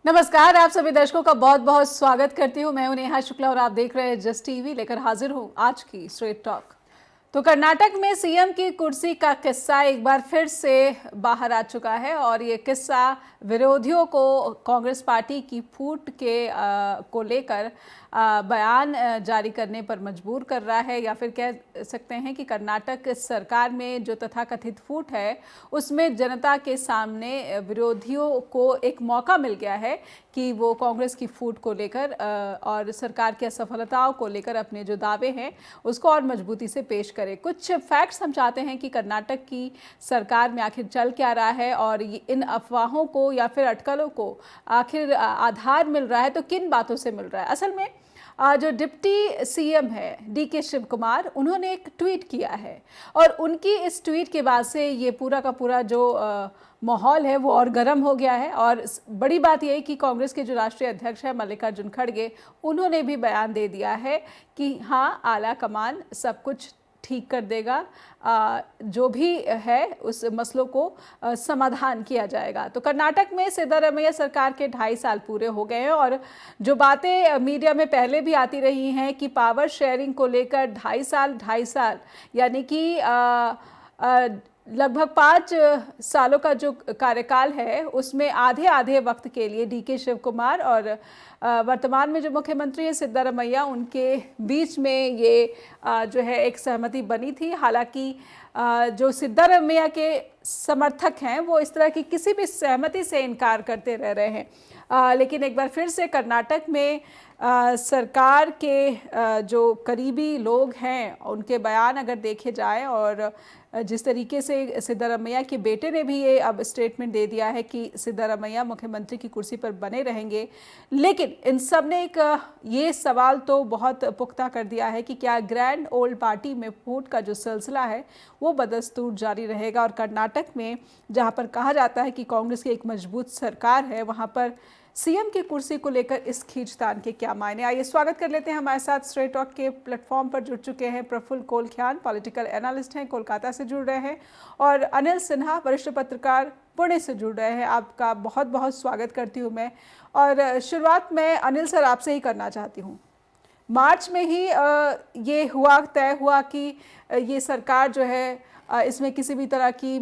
नमस्कार, आप सभी दर्शकों का बहुत बहुत स्वागत करती हूँ। मैं हूं नेहा शुक्ला और आप देख रहे हैं जस्ट टीवी। लेकर हाजिर हूँ आज की स्ट्रेट टॉक। तो कर्नाटक में सीएम की कुर्सी का किस्सा एक बार फिर से बाहर आ चुका है और ये किस्सा विरोधियों को कांग्रेस पार्टी की फूट को लेकर बयान जारी करने पर मजबूर कर रहा है, या फिर कह सकते हैं कि कर्नाटक सरकार में जो तथाकथित फूट है उसमें जनता के सामने विरोधियों को एक मौका मिल गया है कि वो कांग्रेस की फूट को लेकर और सरकार की असफलताओं को लेकर अपने जो दावे हैं उसको और मजबूती से पेश करें। कुछ फैक्ट्स हम चाहते हैं कि कर्नाटक की सरकार में आखिर चल क्या रहा है और इन अफवाहों को या फिर अटकलों को आखिर आधार मिल रहा है तो किन बातों से मिल रहा है। असल में जो डिप्टी सीएम है डीके शिव कुमार, उन्होंने एक ट्वीट किया है और उनकी इस ट्वीट के बाद से ये पूरा का पूरा जो माहौल है वो और गर्म हो गया है। और बड़ी बात यह है कि कांग्रेस के जो राष्ट्रीय अध्यक्ष है मल्लिकार्जुन खड़गे, उन्होंने भी बयान दे दिया है कि हाँ, आला कमान सब कुछ ठीक कर देगा, जो भी है उस मसलों को समाधान किया जाएगा। तो कर्नाटक में सिद्धारमैया सरकार के 2.5 साल पूरे हो गए हैं और जो बातें मीडिया में पहले भी आती रही हैं कि पावर शेयरिंग को लेकर 2.5 साल यानी कि लगभग 5 सालों का जो कार्यकाल है उसमें आधे आधे वक्त के लिए डीके शिव कुमार और वर्तमान में जो मुख्यमंत्री है सिद्धारमैया, उनके बीच में ये जो है एक सहमति बनी थी। हालांकि जो सिद्धारमैया के समर्थक हैं वो इस तरह की किसी भी सहमति से इनकार करते रह रहे हैं। लेकिन एक बार फिर से कर्नाटक में सरकार के जो करीबी लोग हैं उनके बयान अगर देखे जाए और जिस तरीके से सिद्धारमैया के बेटे ने भी ये अब स्टेटमेंट दे दिया है कि सिद्धारमैया मुख्यमंत्री की कुर्सी पर बने रहेंगे, लेकिन इन सब ने एक ये सवाल तो बहुत पुख्ता कर दिया है कि क्या ग्रैंड ओल्ड पार्टी में फूट का जो सिलसिला है वो बदस्तूर जारी रहेगा। और कर्नाटक में जहाँ पर कहा जाता है कि कांग्रेस की एक मजबूत सरकार है, वहाँ पर सीएम की कुर्सी को लेकर इस खींचतान के क्या मायने। आइए स्वागत कर लेते हैं। हमारे साथ स्ट्रेट टॉक के प्लेटफॉर्म पर जुड़ चुके हैं प्रफुल्ल कोलख्यान, पॉलिटिकल एनालिस्ट हैं, कोलकाता से जुड़ रहे हैं, और अनिल सिन्हा, वरिष्ठ पत्रकार, पुणे से जुड़ रहे हैं। आपका बहुत बहुत स्वागत करती हूँ मैं। और शुरुआत मैं अनिल सर आपसे ही करना चाहती हूँ। मार्च में ही ये तय हुआ कि ये सरकार जो है इसमें किसी भी तरह की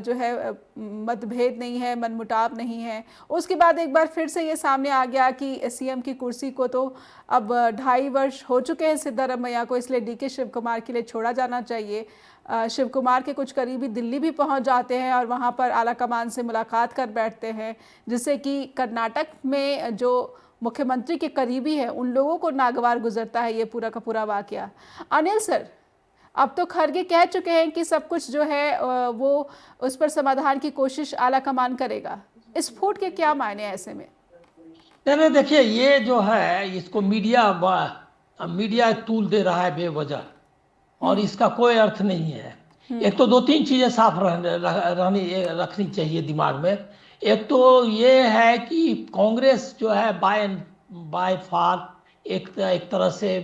जो है मतभेद नहीं है, मनमुटाव नहीं है। उसके बाद एक बार फिर से ये सामने आ गया कि सीएम की कुर्सी को तो अब 2.5 वर्ष हो चुके हैं सिद्धारमैया को, इसलिए डीके शिव कुमार के लिए छोड़ा जाना चाहिए। शिव कुमार के कुछ करीबी दिल्ली भी पहुंच जाते हैं और वहां पर आला कमान से मुलाकात कर बैठते हैं, जिससे कि कर्नाटक में जो मुख्यमंत्री के करीबी है उन लोगों को नागवार गुजरता है ये पूरा का पूरा वाकया। अनिल सर, अब तो खड़गे कह चुके हैं कि सब कुछ जो है वो उस पर समाधान की कोशिश आला कमान करेगा। इस फूट के क्या मायने हैं ऐसे में? नहीं, देखिए, ये जो है इसको मीडिया तूल दे रहा है बेवजह, और इसका कोई अर्थ नहीं है। एक तो 2-3 चीजें साफ रखनी चाहिए दिमाग में। एक तो ये है कि कांग्रेस जो है बाय फार एक तरह से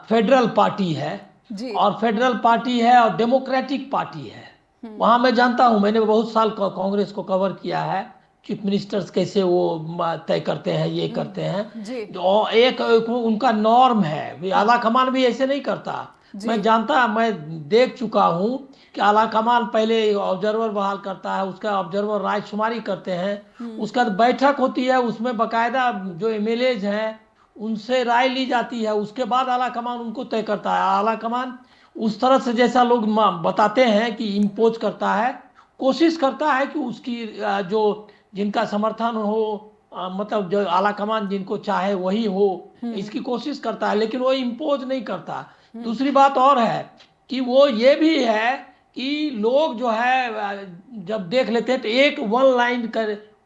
फेडरल पार्टी है, और फेडरल पार्टी है और डेमोक्रेटिक पार्टी है। वहां मैं जानता हूं, मैंने बहुत साल कांग्रेस को कवर किया है, चीफ मिनिस्टर्स कैसे वो तय करते हैं, ये करते हैं। और एक उनका नॉर्म है। आला कमान भी ऐसे नहीं करता। मैं देख चुका हूं कि आला कमान पहले ऑब्जर्वर बहाल करता है, उसका ऑब्जर्वर रायशुमारी करते हैं, उसका बैठक होती है, उसमें बकायदा जो एमएलएज हैं उनसे राय ली जाती है, उसके बाद आला कमान उनको तय करता है। आला कमान उस तरह से जैसा लोग बताते हैं कि इम्पोज करता है, कोशिश करता है कि उसकी जो जिनका समर्थन हो, मतलब जो आला कमान जिनको चाहे वही हो, इसकी कोशिश करता है, लेकिन वो इम्पोज नहीं करता। दूसरी बात और है कि वो ये भी है कि लोग जो है जब देख लेते हैं तो एक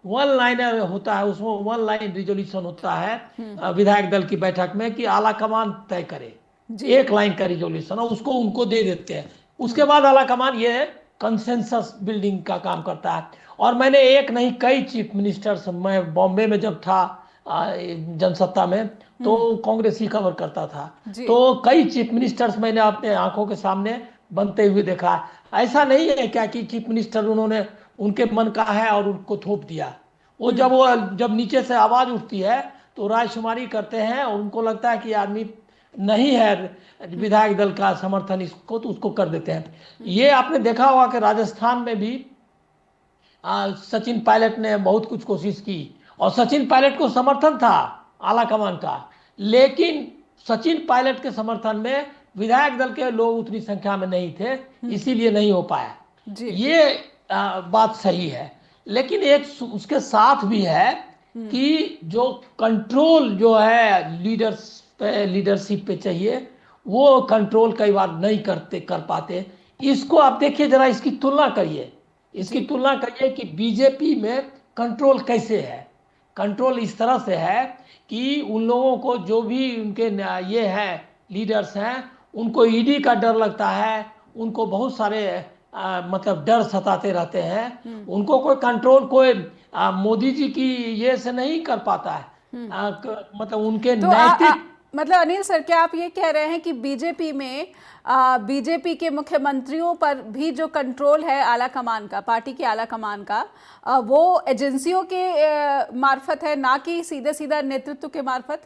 वन लाइनर होता है, उसमें 1 लाइन रिजोल्यूशन होता है विधायक दल की बैठक में कि आला कमान तय करे। 1 लाइन का रिजोल्यूशन उसको उनको दे देते हैं। उसके बाद आला कमान ये कंसेंसस बिल्डिंग का काम करता है। और मैंने एक नहीं कई चीफ मिनिस्टर्स, मैं बॉम्बे में जब था जनसत्ता में तो कांग्रेस ही कवर करता था, तो कई चीफ मिनिस्टर्स मैंने अपने आंखों के सामने बनते हुए देखा। ऐसा नहीं है क्या कि चीफ मिनिस्टर उन्होंने उनके मन का है और उनको थोप दिया। जब नीचे से आवाज उठती है तो रायशुमारी करते हैं और उनको लगता है कि आदमी नहीं है विधायक दल का समर्थन इसको, तो उसको कर देते हैं। ये आपने देखा होगा कि राजस्थान में भी सचिन पायलट ने बहुत कुछ कोशिश की और सचिन पायलट को समर्थन था आला कमान का, लेकिन सचिन पायलट के समर्थन में विधायक दल के लोग उतनी संख्या में नहीं थे, इसीलिए नहीं हो पाया। ये बात सही है, लेकिन एक उसके साथ भी है कि जो कंट्रोल जो है लीडरशिप पे चाहिए, वो कंट्रोल कई बार नहीं कर पाते। इसको आप देखिए जरा, इसकी तुलना करिए कि बीजेपी में कंट्रोल कैसे है। कंट्रोल इस तरह से है कि उन लोगों को जो भी उनके ये है लीडर्स हैं, उनको ईडी का डर लगता है, उनको बहुत सारे मतलब डर सताते रहते हैं, उनको कोई कंट्रोल कोई मोदी जी की ये से नहीं कर पाता है। मतलब उनके तो नैतिक मतलब अनिल सर, क्या आप ये कह रहे हैं कि बीजेपी में बीजेपी के मुख्यमंत्रियों पर भी जो कंट्रोल है आला कमान का, पार्टी की आला कमान का, वो एजेंसियों के मार्फत है, ना कि सीधे सीधा नेतृत्व के मार्फत?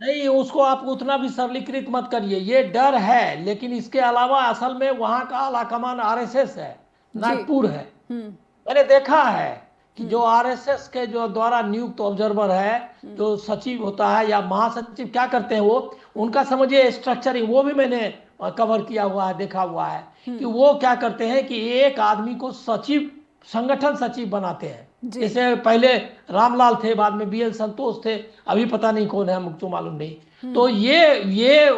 नहीं, उसको आप उतना भी सरलीकृत मत करिए। ये डर है, लेकिन इसके अलावा असल में वहां का आला कमान आरएसएस है, नागपुर है। मैंने देखा है कि जो आरएसएस के जो द्वारा नियुक्त ऑब्जर्वर है, जो सचिव होता है या महासचिव, क्या करते हैं वो, उनका समझिए स्ट्रक्चरिंग, वो भी मैंने कवर किया हुआ है, देखा हुआ है कि वो क्या करते हैं कि एक आदमी को सचिव, संगठन सचिव बनाते हैं। जैसे पहले रामलाल थे, बाद में बीएल संतोष थे, अभी पता नहीं कौन है, मुझको मालूम नहीं। तो ये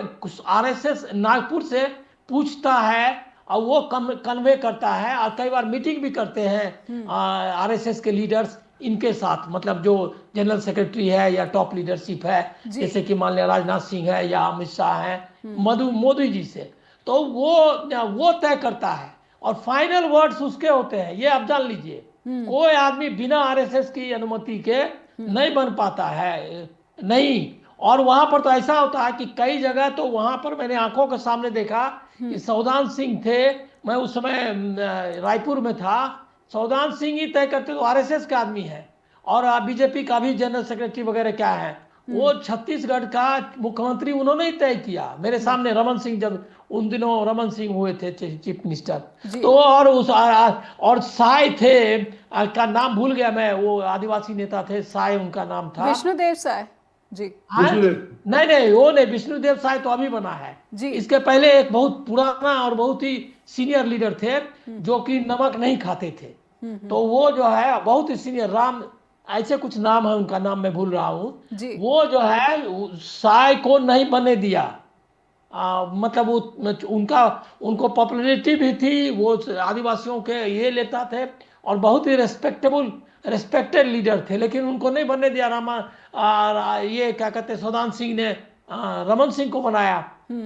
आरएसएस नागपुर से पूछता है और वो कन्वे करता है, और कई बार मीटिंग भी करते हैं आरएसएस के लीडर्स इनके साथ, मतलब जो जनरल सेक्रेटरी है या टॉप लीडरशिप है, जैसे कि मान लिया राजनाथ सिंह है या अमित शाह है, मोदी जी से, तो वो तय करता है और फाइनल वर्ड्स उसके होते हैं। ये आप जान लीजिए, कोई आदमी बिना आरएसएस की अनुमति के नहीं बन पाता है, नहीं। और वहां पर तो ऐसा होता है कि कई जगह तो वहां पर मैंने आंखों के सामने देखा कि सौदान सिंह थे, मैं उस समय रायपुर में था, सौदान सिंह ही तय करते, तो आरएसएस का आदमी है, और बीजेपी का भी जनरल सेक्रेटरी वगैरह क्या है, वो छत्तीसगढ़ का मुख्यमंत्री उन्होंने ही तय किया मेरे सामने। रमन सिंह, जब उन दिनों रमन सिंह हुए थे चीफ मिनिस्टर, तो और साय थे, का नाम भूल गया मैं, वो आदिवासी नेता थे, साय उनका नाम था, विष्णुदेव साय जी। नहीं, वो नहीं, विष्णुदेव साय तो अभी बना है जी। इसके पहले एक बहुत पुराना और बहुत ही सीनियर लीडर थे जो कि नमक नहीं खाते थे, तो वो जो है बहुत ही सीनियर, राम ऐसे कुछ नाम है उनका, नाम मैं भूल रहा हूँ। वो जो है साय को नहीं बनने दिया, मतलब उनको पॉपुलैरिटी भी थी, वो आदिवासियों के ये लेता थे और बहुत ही रेस्पेक्टेड लीडर थे, लेकिन उनको नहीं बनने दिया। ये क्या कहते हैं, सौदान सिंह ने रमन सिंह को बनाया।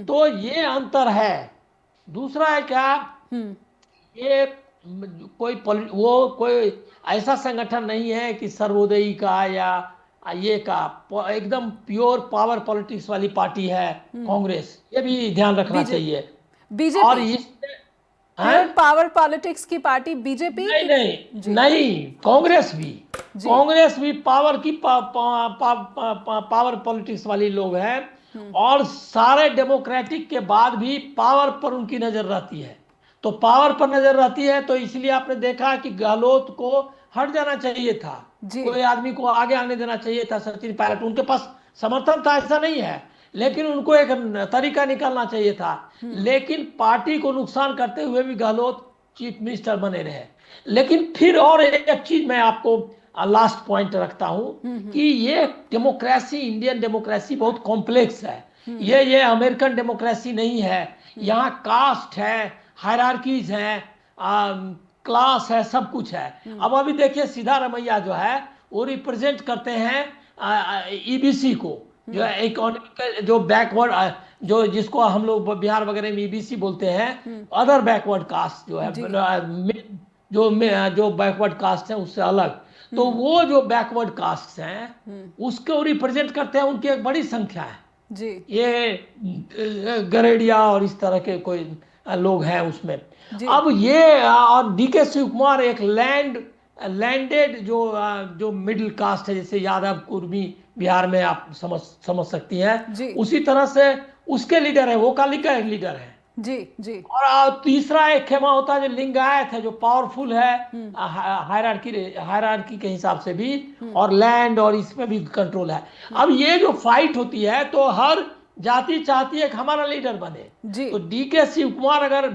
तो ये अंतर है। दूसरा है क्या, ये कोई ऐसा संगठन नहीं है कि सर्वोदयी का या ये का, एकदम प्योर पावर पॉलिटिक्स वाली पार्टी है कांग्रेस, ये भी ध्यान रखना चाहिए। बीजेपी और प्योर पावर पॉलिटिक्स की पार्टी बीजेपी नहीं, कांग्रेस भी पावर की पावर पॉलिटिक्स वाली लोग हैं, और सारे डेमोक्रेटिक के बाद भी पावर पर उनकी नजर रहती है। तो पावर पर नजर रहती है, तो इसलिए आपने देखा कि गहलोत को हट जाना चाहिए था, कोई आदमी को आगे आने देना चाहिए था, सचिन पायलट, उनके पास समर्थन था ऐसा नहीं है, लेकिन उनको एक तरीका निकालना चाहिए था। लेकिन पार्टी को नुकसान करते हुए भी गहलोत चीफ मिनिस्टर बने रहे। लेकिन फिर और एक चीज मैं आपको लास्ट पॉइंट रखता हूं कि ये डेमोक्रेसी, इंडियन डेमोक्रेसी बहुत कॉम्प्लेक्स है। ये अमेरिकन डेमोक्रेसी नहीं है। यहाँ कास्ट है, हायरार्कीज हैं, क्लास है, सब कुछ है। अब अभी देखिए सिद्धारमैया जो है वो रिप्रेजेंट करते हैं ईबीसी को, जो है इकोनॉमिक, जो बैकवर्ड, जो जिसको हम लोग बिहार वगैरह में ईबीसी बोलते हैं, अदर बैकवर्ड कास्ट जो है, जो बैकवर्ड कास्ट है उससे अलग। तो वो जो बैकवर्ड कास्ट हैं उसको रिप्रेजेंट करते हैं, उनकी एक बड़ी संख्या है जी। ये गरेडिया और इस तरह के कोई लोग हैं उसमें। अब ये और डीके शिव कुमार एक लैंड लैंडेड जो मिडिल कास्ट है, जैसे यादव कुर्मी बिहार में आप समझ सकती हैं, जी उसी तरह से उसके लीडर है, वो काली का एक लीडर है। जी जी और तीसरा एक खेमा होता है जो लिंगायत है, जो पावरफुल है हायरार्की के हिसाब से भी, और लैंड और इसमें भी कंट्रोल है। अब ये जो फाइट होती है तो हर जाति चाहती है कि हमारा लीडर बने। जी तो डीके शिव कुमार अगर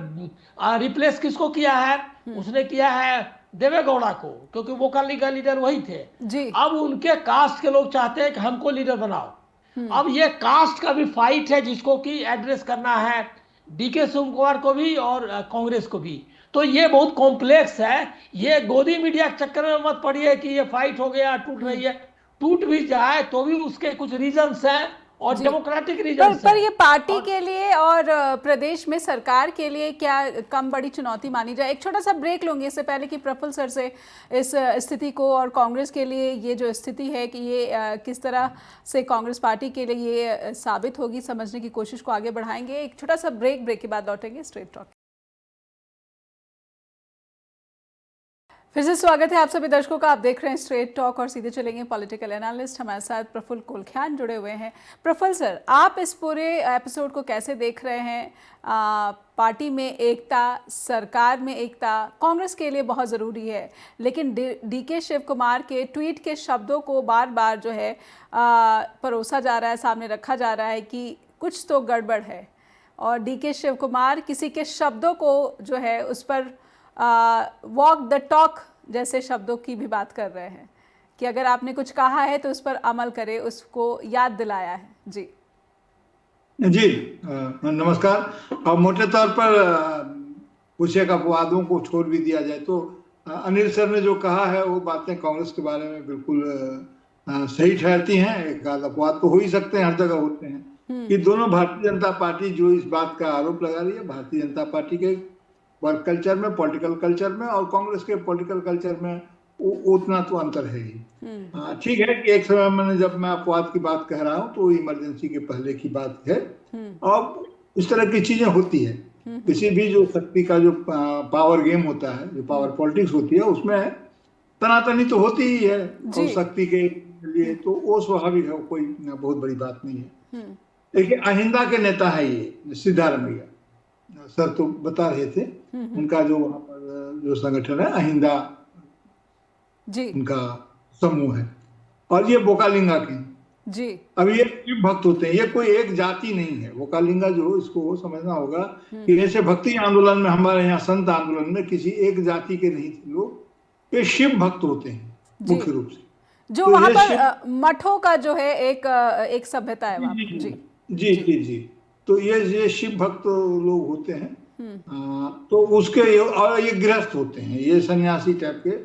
रिप्लेस किसको किया है, उसने किया है देवेगौड़ा को, क्योंकि वो काली का लीडर वही थे। जी अब उनके कास्ट के लोग चाहते हैं कि हमको लीडर बनाओ। अब ये कास्ट का भी फाइट है जिसको कि एड्रेस करना है डीके शिव कुमार को भी और कांग्रेस को भी। तो ये बहुत कॉम्प्लेक्स है। ये गोदी मीडिया के चक्कर में मत पड़िए कि ये फाइट हो गया टूट रही है। टूट भी जाए तो भी उसके कुछ रीजंस हैं और जी डेमोक्रेटिक पर रीजंस पर हैं। ये पार्टी और के लिए और प्रदेश में सरकार के लिए क्या कम बड़ी चुनौती मानी जाए? एक छोटा सा ब्रेक लूंगी इससे पहले कि प्रफुल्ल सर से इस स्थिति को, और कांग्रेस के लिए ये जो स्थिति है कि ये किस तरह से कांग्रेस पार्टी के लिए ये साबित होगी, समझने की कोशिश को आगे बढ़ाएंगे। एक छोटा सा ब्रेक के बाद लौटेंगे स्ट्रेट टॉक। फिर से स्वागत है आप सभी दर्शकों का। आप देख रहे हैं स्ट्रेट टॉक और सीधे चलेंगे पॉलिटिकल एनालिस्ट हमारे साथ प्रफुल्ल कुलख्यान जुड़े हुए हैं। प्रफुल्ल सर, आप इस पूरे एपिसोड को कैसे देख रहे हैं? पार्टी में एकता, सरकार में एकता कांग्रेस के लिए बहुत ज़रूरी है, लेकिन डीके शिव कुमार के ट्वीट के शब्दों को बार बार जो है परोसा जा रहा है, सामने रखा जा रहा है कि कुछ तो गड़बड़ है, और डीके शिव कुमार किसी के शब्दों को जो है उस पर वॉक द टॉक जैसे शब्दों की भी बात कर रहे हैं कि अगर आपने कुछ कहा है तो उस पर अमल करे, उसको याद दिलाया है। जी जी नमस्कार। और मोटे तौर पर कुछ एक अपवादों को छोड़ भी दिया जाए तो अनिल सर ने जो कहा है वो बातें कांग्रेस के बारे में बिल्कुल सही ठहरती हैं। एक आध अपवाद तो हो ही सकते हैं, हर जगह होते हैं कि दोनों भारतीय जनता पार्टी जो इस बात का आरोप लगा रही है, भारतीय जनता पार्टी के वर्क कल्चर में, पॉलिटिकल कल्चर में और कांग्रेस के पॉलिटिकल कल्चर में उतना तो अंतर है ही। ठीक है कि एक समय मैंने जब मैं अपवाद की बात कह रहा हूँ तो इमरजेंसी के पहले की बात है, और इस तरह की चीजें होती है। किसी भी जो शक्ति का जो पावर गेम होता है, जो पावर पॉलिटिक्स होती है, उसमें तनातनी तो होती ही है और शक्ति के लिए तो वो स्वाभाविक है, कोई बहुत बड़ी बात नहीं है। देखिए अहिंदा के नेता है ये सिद्धारमैया, सर तो बता रहे थे, उनका जो वहां पर जो संगठन है अहिंदा जी, उनका समूह है, और ये बोकालिंगा के जी। अब ये शिव भक्त होते हैं, ये कोई एक जाति नहीं है। बोकालिंगा जो, इसको समझना होगा कि ऐसे भक्ति आंदोलन में, हमारे यहाँ संत आंदोलन में किसी एक जाति के नहीं थे लोग, ये शिव भक्त होते हैं मुख्य रूप से। जो तो वहां पर मठों का जो है एक सभ्यता है वहां पर। जी जी जी जी। तो ये शिव भक्त लोग होते हैं। तो उसके और ये गृहस्थ होते हैं, ये सन्यासी टाइप के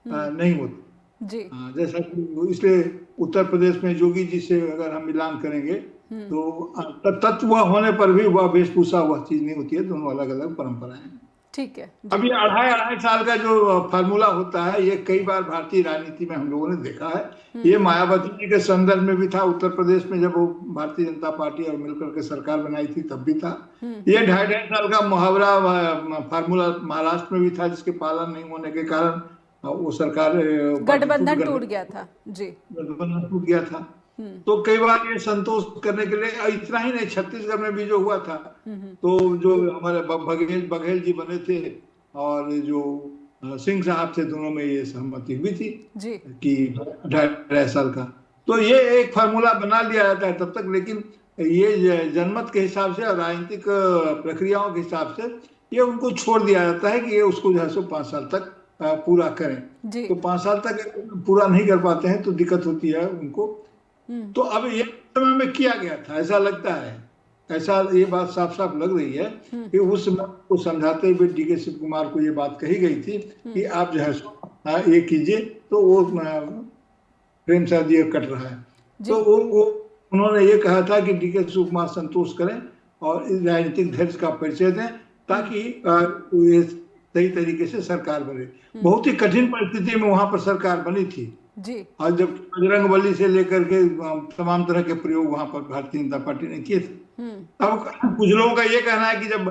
नहीं होते जी। जैसा कि इसलिए उत्तर प्रदेश में योगी जी से अगर हम मिलान करेंगे तो तत्व होने पर भी वह वेशभूषा वह चीज नहीं होती है, दोनों अलग अलग परंपराएं हैं। ठीक है। अभी अढ़ाई साल का जो फार्मूला होता है, ये कई बार भारतीय राजनीति में हम लोगों ने देखा है। ये मायावती जी के संदर्भ में भी था, उत्तर प्रदेश में जब वो भारतीय जनता पार्टी और मिलकर के सरकार बनाई थी तब भी था। ये ढाई साल का मुहावरा फार्मूला महाराष्ट्र में भी था, जिसके पालन नहीं होने के कारण वो सरकार गठबंधन टूट गया था। जी, गठबंधन टूट गया था। तो कई बार ये संतोष करने के लिए, इतना ही नहीं, छत्तीसगढ़ में भी जो हुआ था, तो जो हमारे बघेल जी बने थे और जो सिंह साहब थे, दोनों में ये सहमति हुई थी जी कि 2.5 साल का। तो ये एक फार्मूला बना लिया जाता है तब तक, लेकिन ये जनमत के हिसाब से और राजनीतिक प्रक्रियाओं के हिसाब से ये उनको छोड़ दिया जाता है कि ये उसको जो है 5 साल तक पूरा करें। तो 5 साल तक पूरा नहीं कर पाते हैं तो दिक्कत होती है उनको। तो अब ये समय में किया गया था, ऐसा लगता है, ऐसा ये बात साफ साफ लग रही है कि उस समय को समझाते हुए डीके शिव कुमार को ये बात कही गई थी कि आप जो है ये कीजिए, तो वो प्रेम साथ जी कट रहा है। तो वो उन्होंने ये कहा था कि डीके शिव कुमार संतोष करें और इस राजनीतिक धैर्य का परिचय दें ताकि ये सही तरीके से सरकार बने। बहुत ही कठिन परिस्थिति में वहां पर सरकार बनी थी जी। और जब बजरंगबली से लेकर के तमाम तरह के प्रयोग वहां पर भारतीय जनता पार्टी ने किए थे। अब कुछ लोगों का ये कहना है कि जब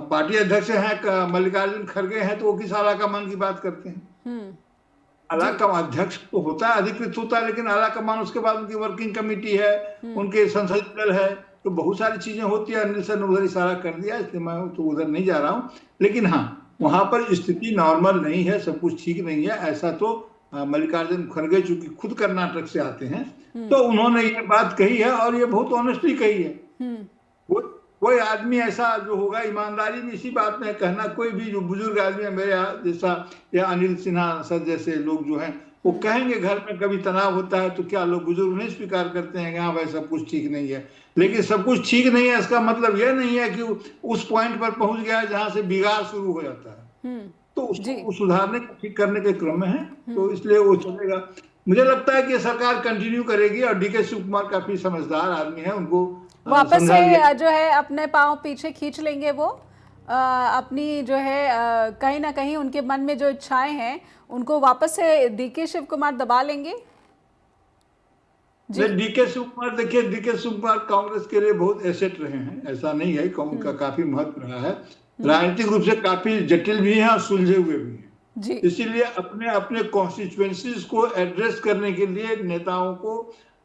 पार्टी अध्यक्ष हैं मल्लिकार्जुन खड़गे हैं तो वो किस आला का मन की बात करते हैं। आला कमान अध्यक्ष तो होता है, अधिकृत होता है, लेकिन आला कमान उसके बाद उनकी वर्किंग कमेटी है, उनके संसदीय दल है, तो बहुत सारी चीजें होती है। अनिल सर ने उधर इशारा कर दिया, इसलिए मैं तो उधर नहीं जा रहा हूँ। लेकिन हाँ, वहां पर स्थिति नॉर्मल नहीं है, सब कुछ ठीक नहीं है। ऐसा तो मल्लिकार्जुन खड़गे चूंकि खुद कर्नाटक से आते हैं, तो उन्होंने ये बात कही है और ये बहुत ऑनेस्टली कही है। कोई आदमी ऐसा जो होगा, ईमानदारी भी इसी बात में कहना, कोई भी जो बुजुर्ग आदमी है मेरे जैसा या अनिल सिन्हा सर जैसे लोग जो हैं, वो कहेंगे घर में कभी तनाव होता है तो क्या लोग बुजुर्ग नहीं स्वीकार करते हैं कि हाँ भाई सब कुछ ठीक नहीं है। लेकिन सब कुछ ठीक नहीं है इसका मतलब यह नहीं है कि उस पॉइंट पर पहुंच गया है जहां से बिगाड़ शुरू हो जाता है, तो उसको सुधारने ठीक करने के क्रम में है, तो इसलिए वो चलेगा। मुझे लगता है कि सरकार कंटिन्यू करेगी और डीके शिव कुमार काफी समझदार आदमी है, उनको वापस से जो है अपने पांव पीछे खींच लेंगे वो, अपनी जो है कहीं ना कहीं उनके मन में जो इच्छाएं हैं उनको वापस से डीके शिव कुमार दबा लेंगे। डीके शिव कुमार, देखिए डीके शिव कुमार कांग्रेस के लिए बहुत एसेट रहे हैं, ऐसा नहीं है, उनका काफी महत्व रहा है, राजनीतिक रूप से काफी जटिल भी है और सुलझे हुए भी हैं। इसीलिए अपने अपने कॉन्स्टिट्यूएंसीज को एड्रेस करने के लिए नेताओं को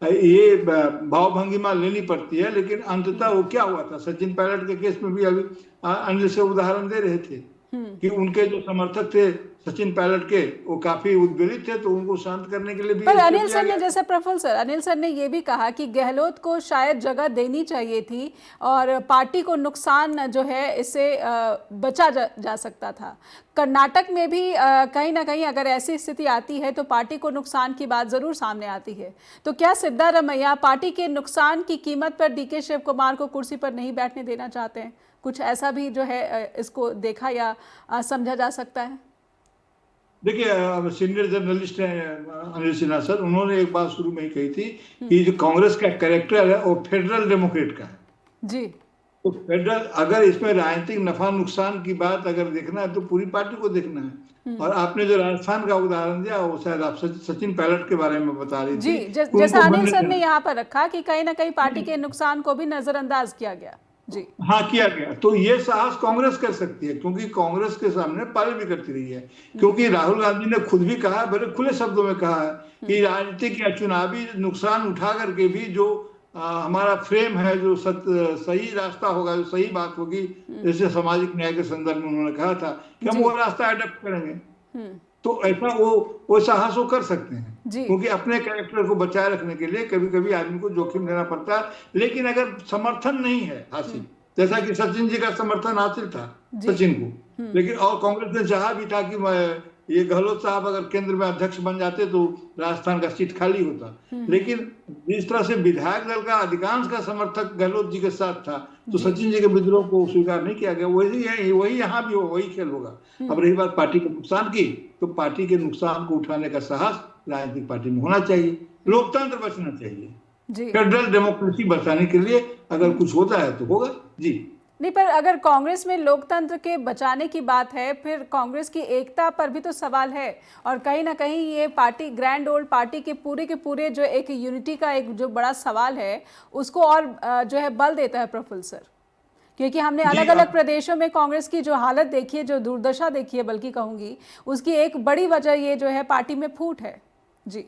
ये भावभंगिमा लेनी पड़ती है। लेकिन अंततः वो क्या हुआ था, सचिन पायलट के केस में भी अभी अनिल से उदाहरण दे रहे थे कि उनके जो समर्थक थे सचिन पायलट के, वो काफी उद्वेलित थे, तो उनको शांत करने के लिए भी। पर अनिल सर ने, जैसे प्रफुल्ल सर, अनिल सर ने ये भी कहा कि गहलोत को शायद जगह देनी चाहिए थी और पार्टी को नुकसान जो है इससे बचा जा सकता था। कर्नाटक में भी कहीं ना कहीं अगर ऐसी स्थिति आती है तो पार्टी को नुकसान की बात जरूर सामने आती है। तो क्या सिद्धारमैया पार्टी के नुकसान की कीमत पर डीके शिव कुमार को कुर्सी पर नहीं बैठने देना चाहते हैं? कुछ ऐसा भी जो है इसको देखा या समझा जा सकता है? देखिए, सीनियर जर्नलिस्ट हैं अनिल सिन्हा सर, उन्होंने एक बात शुरू में ही कही थी कि जो कांग्रेस का कैरेक्टर है वो फेडरल डेमोक्रेट का है जी। तो फेडरल, अगर इसमें राजनीतिक नफा नुकसान की बात अगर देखना है तो पूरी पार्टी को देखना है। और आपने जो राजस्थान का उदाहरण दिया वो शायद आप सचिन पायलट के बारे में बता रही थी जी, जैसा अनिल सर ने यहाँ पर रखा कि कहीं ना कहीं पार्टी के नुकसान को भी नजरअंदाज किया गया जी। हाँ, किया गया। तो ये साहस कांग्रेस कर सकती है, क्योंकि कांग्रेस के सामने पहल भी करती रही है। क्योंकि राहुल गांधी ने खुद भी कहा, बड़े खुले शब्दों में कहा है कि राजनीतिक या चुनावी नुकसान उठा करके भी जो हमारा फ्रेम है, जो सही रास्ता होगा, जो सही बात होगी, जैसे सामाजिक न्याय के संदर्भ में उन्होंने कहा था कि हम वो रास्ता अडॉप्ट करेंगे। तो ऐसा वो साहस वो कर सकते हैं, क्योंकि अपने कैरेक्टर को बचाए रखने के लिए कभी कभी आदमी को जोखिम लेना पड़ता है। लेकिन अगर समर्थन नहीं है हासिल, जैसा कि सचिन जी का समर्थन हासिल था सचिन को, लेकिन और कांग्रेस ने चाहा भी था कि ये गहलोत साहब अगर केंद्र में अध्यक्ष बन जाते तो राजस्थान का सीट खाली होता, लेकिन जिस तरह से विधायक दल का अधिकांश का समर्थक गहलोत जी के साथ था, तो सचिन जी के विद्रोह को स्वीकार नहीं किया गया। वही यहाँ भी वही खेल होगा। अब रही बात पार्टी के नुकसान की, तो पार्टी के नुकसान को उठाने का साहस राजनीतिक पार्टी में होना चाहिए, लोकतंत्र बचना चाहिए। फेडरल डेमोक्रेसी बचाने के लिए अगर कुछ होता है तो होगा जी। नहीं, पर अगर कांग्रेस में लोकतंत्र के बचाने की बात है, फिर कांग्रेस की एकता पर भी तो सवाल है। और कहीं ना कहीं ये पार्टी, ग्रैंड ओल्ड पार्टी के पूरे जो एक यूनिटी का एक जो बड़ा सवाल है, उसको और जो है बल देता है प्रफुल्ल सर। क्योंकि हमने अलग अलग प्रदेशों में कांग्रेस की जो हालत देखी है, जो दुर्दशा देखी है बल्कि कहूंगी, उसकी एक बड़ी वजह ये जो है पार्टी में फूट है जी।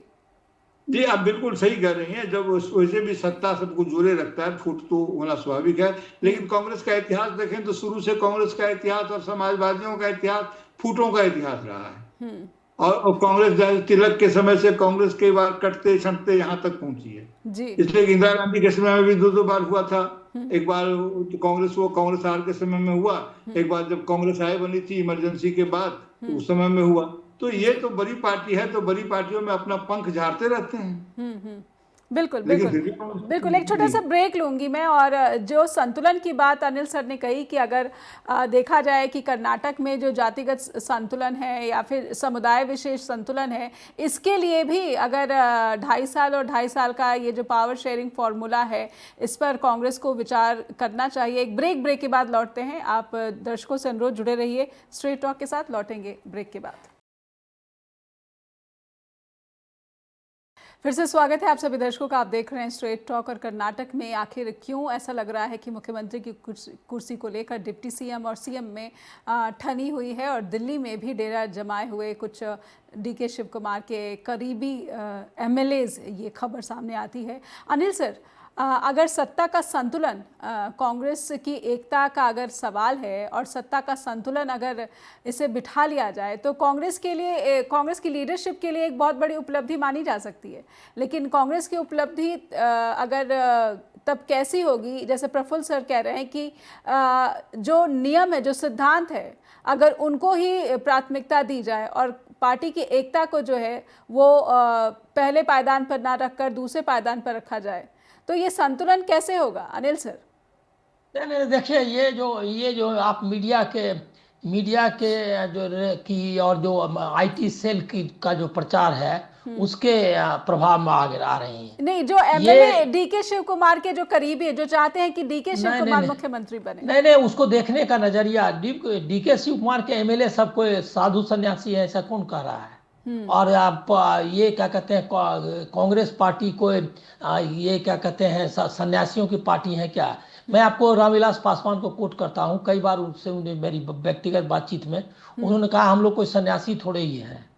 आप बिल्कुल सही कह रही हैं। जब वैसे भी सत्ता सबको जोड़े रखता है, फूट तो होना स्वाभाविक है। लेकिन कांग्रेस का इतिहास देखें तो शुरू से कांग्रेस का इतिहास और समाजवादियों का इतिहास फूटों का इतिहास रहा है। और कांग्रेस तिलक के समय से कांग्रेस कई बार कटते छंटते यहाँ तक पहुंची है जी। इसलिए इंदिरा गांधी के समय में भी दो बार हुआ था। एक बार तो कांग्रेस हार के समय में हुआ, एक बार जब कांग्रेस आय बनी थी इमरजेंसी के बाद, तो उस समय में हुआ। तो ये तो बड़ी पार्टी है, तो बड़ी पार्टियों में अपना पंख झाड़ते रहते हैं। बिल्कुल बिल्कुल बिल्कुल। एक छोटा सा ब्रेक लूंगी मैं। और जो संतुलन की बात अनिल सर ने कही कि अगर देखा जाए कि कर्नाटक में जो जातिगत संतुलन है या फिर समुदाय विशेष संतुलन है, इसके लिए भी अगर 2.5 साल और 2.5 साल का ये जो पावर शेयरिंग फॉर्मूला है, इस पर कांग्रेस को विचार करना चाहिए। एक ब्रेक के बाद लौटते हैं। आप दर्शकों से अनुरोध जुड़े रहिए, स्ट्रेट टॉक के साथ लौटेंगे ब्रेक के बाद। फिर से स्वागत है आप सभी दर्शकों का। आप देख रहे हैं स्ट्रेट टॉक। और कर्नाटक में आखिर क्यों ऐसा लग रहा है कि मुख्यमंत्री की कुर्सी को लेकर डिप्टी सीएम और सीएम में ठनी हुई है, और दिल्ली में भी डेरा जमाए हुए कुछ डीके शिव कुमार के करीबी एमएलएज, ये खबर सामने आती है। अनिल सर, अगर सत्ता का संतुलन, कांग्रेस की एकता का अगर सवाल है और सत्ता का संतुलन अगर इसे बिठा लिया जाए तो कांग्रेस के लिए, कांग्रेस की लीडरशिप के लिए एक बहुत बड़ी उपलब्धि मानी जा सकती है। लेकिन कांग्रेस की उपलब्धि अगर तब कैसी होगी, जैसे प्रफुल्ल सर कह रहे हैं कि जो नियम है, जो सिद्धांत है, अगर उनको ही प्राथमिकता दी जाए और पार्टी की एकता को जो है वो पहले पायदान पर ना रखकर दूसरे पायदान पर रखा जाए, तो ये संतुलन कैसे होगा अनिल सर? नहीं, देखिए, ये जो आप मीडिया के जो की और जो आईटी सेल की का जो प्रचार है उसके प्रभाव में आगे आ रही हैं। नहीं, जो एमएलए डीके शिव कुमार के जो करीबी है, जो चाहते हैं कि डीके शिव कुमार मुख्यमंत्री बने, नहीं, उसको देखने का नजरिया, डीके शिव कुमार के एमएलए सब कोई साधु सन्यासी है, ऐसा कौन कह रहा है? और आप ये क्या कहते हैं, कांग्रेस पार्टी को ये क्या कहते हैं, सन्यासियों की पार्टी है क्या? मैं आपको रामविलास पासवान को कोट करता हूँ, कई बार उनसे मेरी व्यक्तिगत बातचीत में उन्होंने कहा हम लोग कोई सन्यासी थोड़े ही हैं।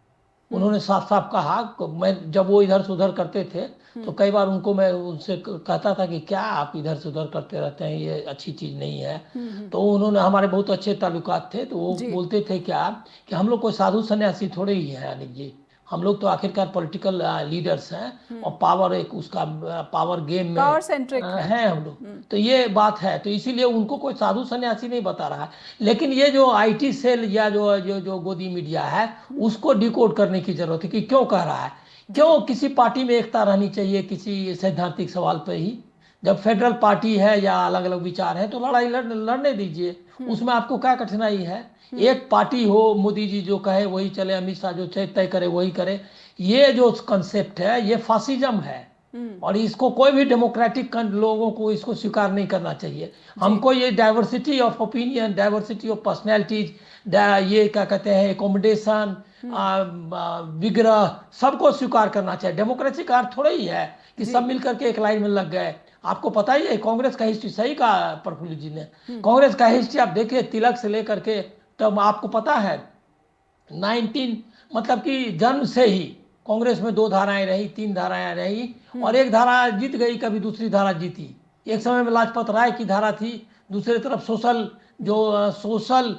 उन्होंने साफ साफ कहा। मैं जब वो इधर से उधर करते थे तो कई बार उनको मैं उनसे कहता था कि क्या आप इधर से उधर करते रहते हैं, ये अच्छी चीज़ नहीं है। तो उन्होंने, हमारे बहुत अच्छे ताल्लुकात थे, तो वो बोलते थे क्या कि हम लोग कोई साधु सन्यासी थोड़े ही हैं अनिल जी, हम लोग तो आखिरकार पॉलिटिकल लीडर्स हैं और पावर, एक उसका पावर गेम में पावर सेंट्रिक है हम लोग। तो ये बात है, तो इसीलिए उनको कोई साधु सन्यासी नहीं बता रहा है। लेकिन ये जो आईटी सेल या जो गोदी मीडिया है उसको डिकोड करने की जरूरत है कि क्यों कह रहा है, क्यों किसी पार्टी में एकता रहनी चाहिए किसी सैद्धांतिक सवाल पर ही। जब फेडरल पार्टी है या अलग अलग विचार है तो लड़ाई लड़ने दीजिए, उसमें आपको क्या कठिनाई है? एक पार्टी हो, मोदी जी जो कहे वही चले, अमित शाह जो तय करे वही करे। ये जो कंसेप्ट है ये फासिज्म है और इसको कोई भी डेमोक्रेटिक लोगों को इसको स्वीकार नहीं करना चाहिए। हमको ये diversity of opinion, diversity of personalities, ये क्या कहते हैं, एकोमोडेशन, विग्रह, सबको स्वीकार करना चाहिए। डेमोक्रेसी का अर्थ थोड़ा ही है कि सब मिलकर के एक लाइन में लग गए। आपको पता ही है कांग्रेस का हिस्ट्री, सही कहा प्रफुल्ल जी ने, कांग्रेस का हिस्ट्री आप देखिए तिलक से लेकर के, तब आपको पता है 19 मतलब कि जन्म से ही कांग्रेस में 2 धाराएं रही, 3 धाराएं रही और एक धारा जीत गई, कभी दूसरी धारा जीती। एक समय में लाजपत राय की धारा थी, दूसरी तरफ सोशल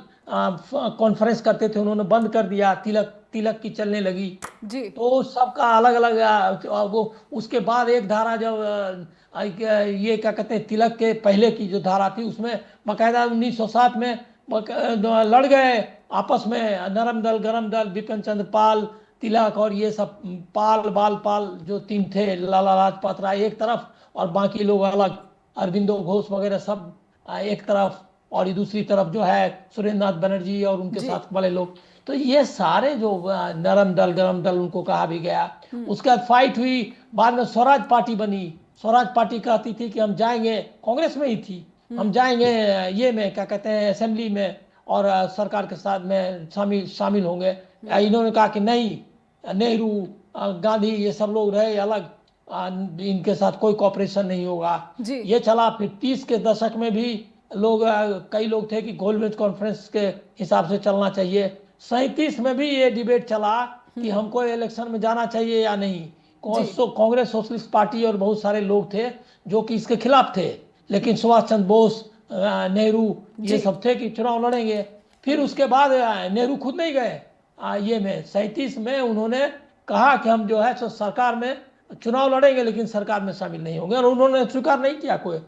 कॉन्फ्रेंस करते थे उन्होंने बंद कर दिया, तिलक की चलने लगी जी। तो सबका अलग अलग वो, उसके बाद एक धारा जब ये क्या कहते हैं, तिलक के पहले की जो धारा थी उसमें बाकायदा 1907 में लड़ गए आपस में नरम दल गरम दल, बिपिन चंद्र पाल, तिलक और ये सब बालपाल जो 3 थे, लाला लाजपत राय एक तरफ और बाकी लोग अलग, अरविंदो घोष वगैरह सब एक तरफ, और ये दूसरी तरफ जो है सुरेंद्रनाथ बनर्जी और उनके साथ वाले लोग। तो ये सारे जो नरम दल गरम दल उनको कहा भी गया। उसके बाद फाइट हुई, बाद में स्वराज पार्टी बनी। स्वराज पार्टी कहती थी कि हम जाएंगे, कांग्रेस में ही थी, हम जाएंगे ये में क्या कहते हैं असेंबली में और सरकार के साथ में शामिल होंगे। इन्होंने कहा कि नहीं, नेहरू गांधी ये सब लोग रहे अलग, इनके साथ कोई कॉपरेशन नहीं होगा। ये चला। फिर 30 के दशक में भी कई लोग थे कि गोलमेज कॉन्फ्रेंस के हिसाब से चलना चाहिए। 37 में भी ये डिबेट चला कि हमको इलेक्शन में जाना चाहिए या नहीं। कांग्रेस सोशलिस्ट पार्टी और बहुत सारे लोग थे जो कि इसके खिलाफ थे, लेकिन सुभाष चंद्र बोस, नेहरू ये सब थे कि चुनाव लड़ेंगे। फिर उसके बाद नेहरू खुद नहीं गए ये में 37 में उन्होंने कहा कि हम जो है सरकार में चुनाव लड़ेंगे लेकिन सरकार में शामिल नहीं होंगे, और उन्होंने स्वीकार नहीं किया, कोई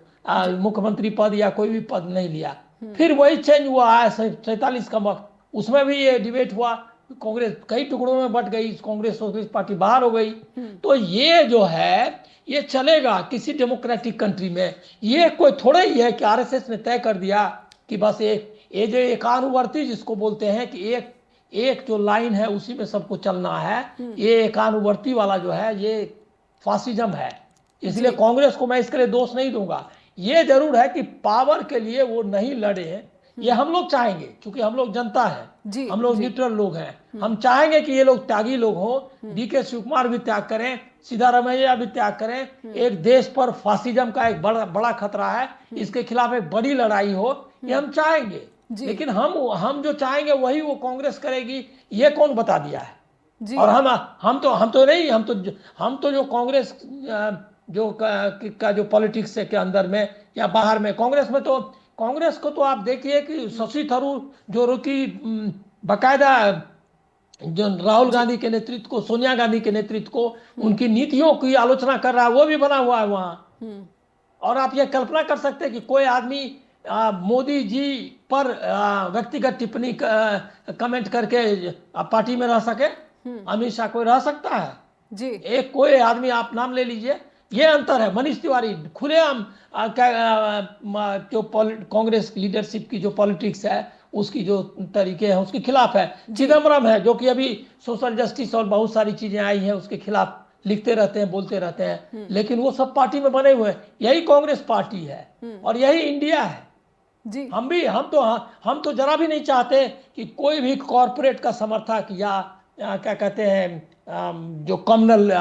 मुख्यमंत्री पद या कोई भी पद नहीं लिया। फिर वही चेंज हुआ है 47 का वक्त, उसमें भी ये डिबेट हुआ, कांग्रेस कई टुकड़ों में बट गई, कांग्रेस सोशलिस्ट पार्टी बाहर हो गई। तो ये जो है ये चलेगा किसी डेमोक्रेटिक कंट्री में। ये कोई थोड़ा ही है कि आरएसएस ने तय कर दिया कि बस ये जो एकानुवर्ती जिसको बोलते हैं कि एक जो लाइन है उसी में सबको चलना है, ये एकानुवर्ती वाला जो है ये फासिज्म है। इसलिए कांग्रेस को मैं इसके लिए दोष नहीं दूंगा। ये जरूर है कि पावर के लिए वो नहीं लड़े, ये हम लोग चाहेंगे, क्योंकि हम लोग जनता है, हम लोग न्यूट्रल लोग हैं। हम चाहेंगे कि ये लोग त्यागी लोग हों, डीके शिव कुमार भी त्याग करें, सिद्धारमैया भी त्याग करें। एक देश पर फासिज्म का एक बड़ा बड़ा खतरा है, इसके खिलाफ एक बड़ी लड़ाई हो, ये हम चाहेंगे। लेकिन हम जो चाहेंगे वही वो कांग्रेस करेगी, ये कौन बता दिया है? और हम तो नहीं, हम तो जो कांग्रेस जो का जो पॉलिटिक्स है के अंदर में या बाहर में, कांग्रेस में तो कांग्रेस को तो आप देखिए कि शशि थरूर जो रुकी बाकायदा जो राहुल गांधी के नेतृत्व को, सोनिया गांधी के नेतृत्व को, उनकी नीतियों की आलोचना कर रहा है, वो भी बना हुआ है वहां। और आप ये कल्पना कर सकते हैं कि कोई आदमी मोदी जी पर व्यक्तिगत टिप्पणी कमेंट करके पार्टी में रह सके? अमित शाह कोई रह सकता है जी? एक कोई आदमी आप नाम ले लीजिए। ये अंतर है। मनीष तिवारी खुलेआम जो कांग्रेस लीडरशिप की जो पॉलिटिक्स है, उसकी जो तरीके हैं उसके खिलाफ है। चिदम्बरम है जो कि अभी सोशल जस्टिस और बहुत सारी चीजें आई हैं उसके खिलाफ लिखते रहते हैं, बोलते रहते हैं, लेकिन वो सब पार्टी में बने हुए हैं। यही कांग्रेस पार्टी है और यही इंडिया है जी। हम तो जरा भी नहीं चाहते कि कोई भी कॉरपोरेट का समर्थक या क्या कहते हैं जो कम्युनल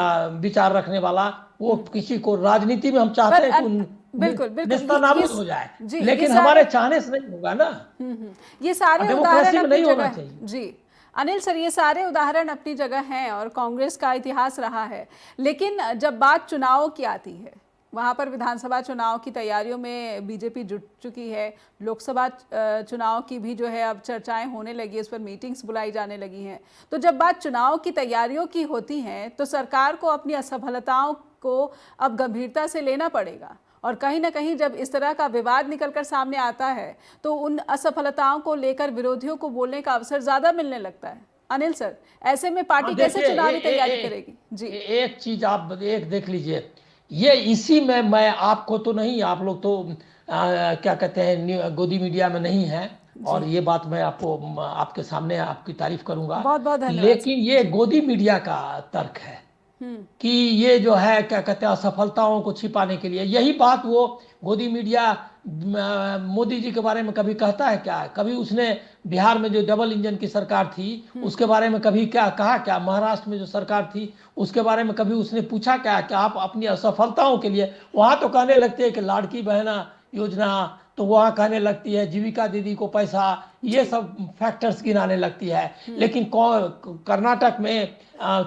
विचार रखने वाला, वो किसी को राजनीति में हम चाहते हैं कि बिल्कुल नेस्तनाबूद हो जाए, लेकिन हमारे चाहने से नहीं होगा ना। ये सारे उदाहरण अपनी नहीं होना जगह चाहिए। जी अनिल सर, ये सारे उदाहरण अपनी जगह हैं और कांग्रेस का इतिहास रहा है। लेकिन जब बात चुनाव की आती है, वहाँ पर विधानसभा चुनाव की तैयारियों में बीजेपी जुट चुकी है। लोकसभा चुनाव की भी जो है अब चर्चाएं होने लगी, उस पर मीटिंग्स बुलाई जाने लगी हैं। तो जब बात चुनाव की तैयारियों की होती है तो सरकार को अपनी असफलताओं को अब गंभीरता से लेना पड़ेगा, और कहीं ना कहीं जब इस तरह का विवाद निकलकर सामने आता है तो उन असफलताओं को लेकर विरोधियों को बोलने का अवसर ज़्यादा मिलने लगता है। अनिल सर, ऐसे में पार्टी कैसे चुनावी तैयारी करेगी? जी, एक चीज आप एक देख लीजिए, ये इसी में मैं आपको तो नहीं, आप लोग तो क्या कहते हैं गोदी मीडिया में नहीं है, और ये बात मैं आपको आपके सामने आपकी तारीफ करूंगा, बहुत बहुत धन्यवाद। लेकिन ये गोदी मीडिया का तर्क है कि ये जो है क्या कहते हैं असफलताओं को छिपाने के लिए। यही बात वो गोदी मीडिया मोदी जी के बारे में कभी कहता है क्या? कभी उसने बिहार में जो डबल इंजन की सरकार थी उसके बारे में कभी क्या कहा? क्या महाराष्ट्र में जो सरकार थी उसके बारे में कभी उसने पूछा क्या कि आप अपनी असफलताओं के लिए? वहां तो कहने लगते हैं कि लाड़की बहना योजना, तो वहाँ कहने लगती है जीविका दीदी को पैसा, ये सब फैक्टर्स गिनाने लगती है। लेकिन कर्नाटक में,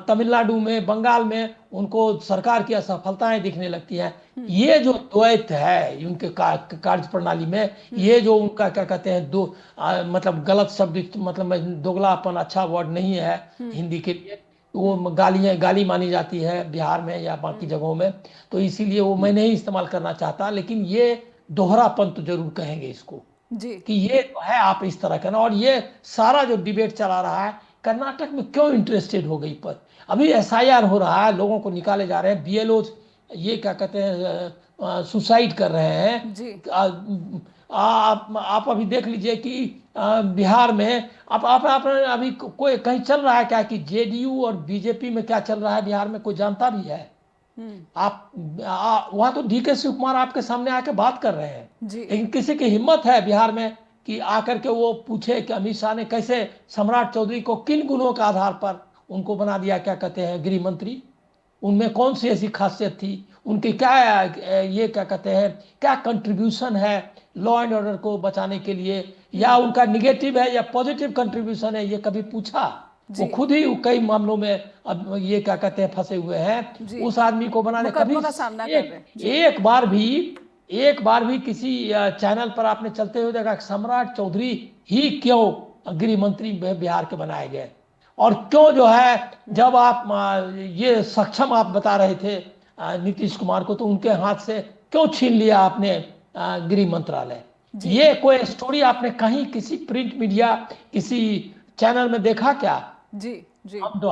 तमिलनाडु में, बंगाल में उनको सरकार की असफलताएं दिखने लगती हैं। ये जो द्वैत है उनके कार्य प्रणाली में, ये जो उनका क्या कहते हैं मतलब गलत शब्द, मतलब दोगलापन अच्छा वर्ड नहीं है हिंदी के लिए, वो गाली मानी जाती है बिहार में या बाकी जगहों में, तो इसीलिए वो मैं नहीं इस्तेमाल करना चाहता। लेकिन ये दोहरापन तो जरूर कहेंगे इसको जी कि ये है आप इस तरह का ना। और ये सारा जो डिबेट चला रहा है, कर्नाटक में क्यों इंटरेस्टेड हो गई? पर अभी एसआईआर हो रहा है, लोगों को निकाले जा रहे हैं, बीएलओ ये क्या कहते हैं सुसाइड कर रहे हैं जी। आप अभी देख लीजिए कि बिहार में आप अभी कोई कहीं चल रहा है क्या कि जेडीयू और बीजेपी में क्या चल रहा है बिहार में? कोई जानता भी है? आप वहां तो डीके शिव कुमार आपके सामने आके बात कर रहे हैं, लेकिन किसी की हिम्मत है बिहार में कि आकर के वो पूछे कि अमित शाह ने कैसे सम्राट चौधरी को किन गुणों के आधार पर उनको बना दिया, क्या कहते हैं, गृह मंत्री? उनमें कौन सी ऐसी खासियत थी? उनकी क्या ये क्या कहते हैं क्या कंट्रीब्यूशन है लॉ एंड ऑर्डर को बचाने के लिए, या उनका निगेटिव है या पॉजिटिव कंट्रीब्यूशन है? ये कभी पूछा? वो खुद ही कई मामलों में अब ये क्या कहते हैं फंसे हुए हैं। उस आदमी को बनाने कभी एक बार भी किसी चैनल पर आपने चलते हुए देखा सम्राट चौधरी ही क्यों गृह मंत्री बिहार के बनाए गए? और क्यों जो है जब आप ये सक्षम आप बता रहे थे नीतीश कुमार को, तो उनके हाथ से क्यों छीन लिया आपने गृह मंत्रालय? ये कोई स्टोरी आपने कहीं किसी प्रिंट मीडिया किसी चैनल में देखा क्या? जी जी। हम